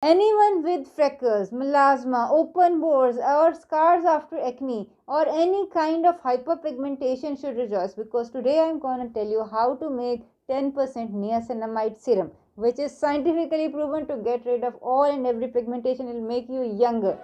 Anyone with freckles, melasma, open pores, or scars after acne, or any kind of hyperpigmentation should rejoice, because today I am going to tell you how to make 10% niacinamide serum, which is scientifically proven to get rid of all and every pigmentation. It will make you younger.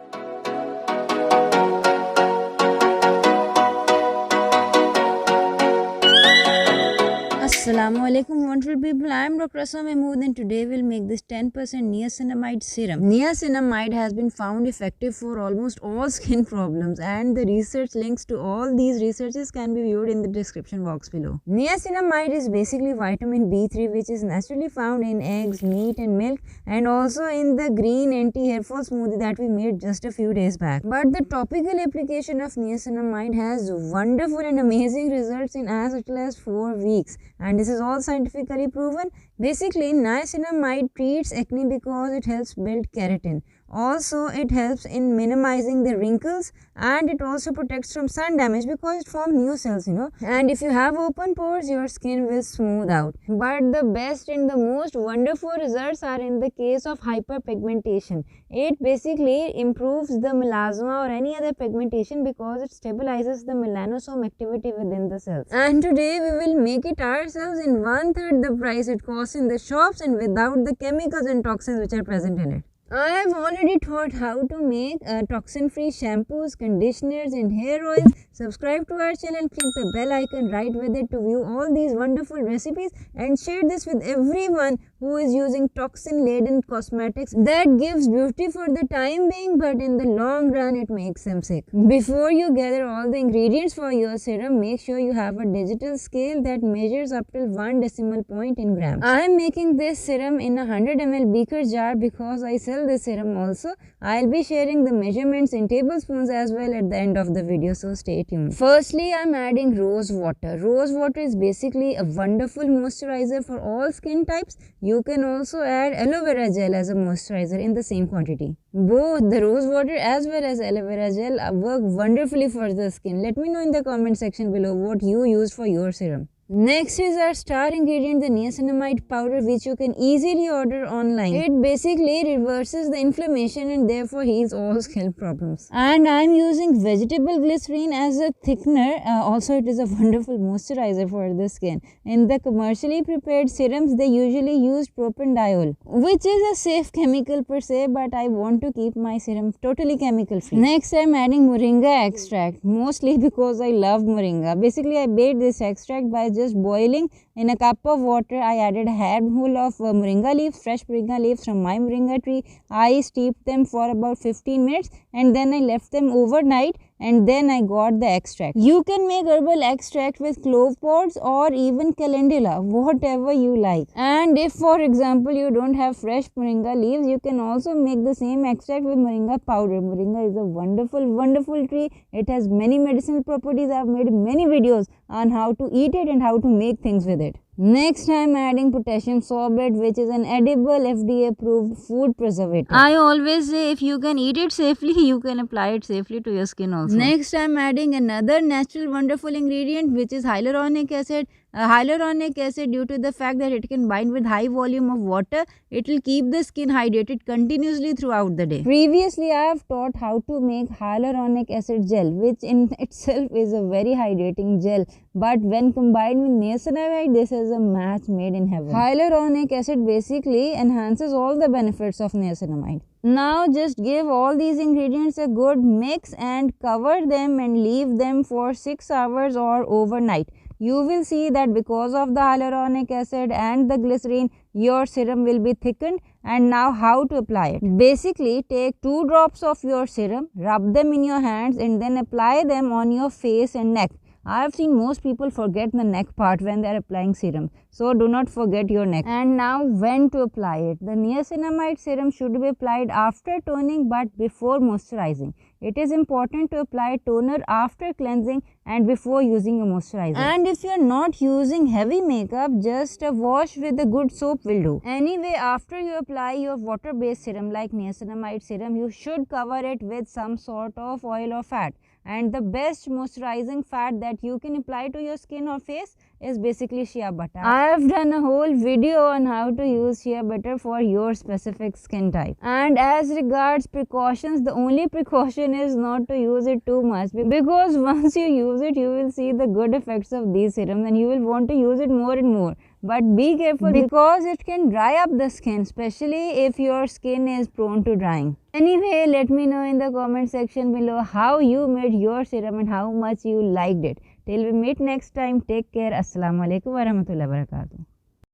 Assalamu alaikum wonderful people, I am Dr. Asma and today we'll make this 10% niacinamide serum. Niacinamide has been found effective for almost all skin problems, and the research links to all these researches can be viewed in the description box below. Niacinamide is basically vitamin B3, which is naturally found in eggs, meat and milk, and also in the green anti-hair fall smoothie that we made just a few days back. But the topical application of niacinamide has wonderful and amazing results in as little as 4 weeks, and this is all scientifically proven. Basically, niacinamide treats acne because it helps build keratin. Also, it helps in minimizing the wrinkles, and it also protects from sun damage because it forms new cells, And if you have open pores, your skin will smooth out. But the best and the most wonderful results are in the case of hyperpigmentation. It basically improves the melasma or any other pigmentation because it stabilizes the melanosome activity within the cells. And today we will make it ourselves in 1/3 the price it costs in the shops and without the chemicals and toxins which are present in it. I have already taught how to make toxin-free shampoos, conditioners and hair oils. Subscribe to our channel and click the bell icon right with it to view all these wonderful recipes, and share this with everyone who is using toxin-laden cosmetics that gives beauty for the time being, but in the long run it makes them sick. Before you gather all the ingredients for your serum, make sure you have a digital scale that measures up till 1 decimal point in grams. I am making this serum in a 100 ml beaker jar because I sell this serum also. I'll be sharing the measurements in tablespoons as well at the end of the video, so stay tuned. Firstly, I'm adding rose water. Rose water is basically a wonderful moisturizer for all skin types. You can also add aloe vera gel as a moisturizer in the same quantity. Both the rose water as well as aloe vera gel work wonderfully for the skin. Let me know in the comment section below what you use for your serum. Next is our star ingredient, the niacinamide powder, which you can easily order online. It basically reverses the inflammation and therefore heals all skin problems. And I am using vegetable glycerine as a thickener. Also, it is a wonderful moisturizer for the skin. In the commercially prepared serums, they usually use propanediol, which is a safe chemical per se, but I want to keep my serum totally chemical free. Next, I am adding moringa extract, mostly because I love moringa. Basically, I made this extract by just boiling in a cup of water. I added a handful of moringa leaves, fresh moringa leaves from my moringa tree. I steeped them for about 15 minutes and then I left them overnight, and then I got the extract. You can make herbal extract with clove pods or even calendula, whatever you like. And if for example you don't have fresh moringa leaves, you can also make the same extract with moringa powder. Moringa is a wonderful tree. It has many medicinal properties. I have made many videos on how to eat it and how to make things with it. Next, I am adding potassium sorbate, which is an edible FDA approved food preservative. I always say if you can eat it safely, you can apply it safely to your skin also. Next, I am adding another natural wonderful ingredient, which is hyaluronic acid. Hyaluronic acid, due to the fact that it can bind with high volume of water, it will keep the skin hydrated continuously throughout the day. Previously, I have taught how to make hyaluronic acid gel, which in itself is a very hydrating gel. But when combined with niacinamide, this is a match made in heaven. Hyaluronic acid basically enhances all the benefits of niacinamide. Now just give all these ingredients a good mix and cover them and leave them for 6 hours or overnight. You will see that because of the hyaluronic acid and the glycerine, your serum will be thickened. And now how to apply it? Basically, take 2 drops of your serum, rub them in your hands and then apply them on your face and neck. I have seen most people forget the neck part when they are applying serum. So do not forget your neck. And now when to apply it? The niacinamide serum should be applied after toning but before moisturizing. It is important to apply toner after cleansing and before using a moisturizer. And if you are not using heavy makeup, just a wash with a good soap will do. Anyway, after you apply your water-based serum like niacinamide serum, you should cover it with some sort of oil or fat. And the best moisturizing fat that you can apply to your skin or face is basically shea butter. I have done a whole video on how to use shea butter for your specific skin type. And as regards precautions, the only precaution is not to use it too much, because once you use it, you will see the good effects of these serums and you will want to use it more and more. But be careful because it can dry up the skin, especially if your skin is prone to drying. Anyway, let me know in the comment section below how you made your serum and how much you liked it. Till we meet next time, take care. Assalamu alaikum warahmatullahi wabarakatuh.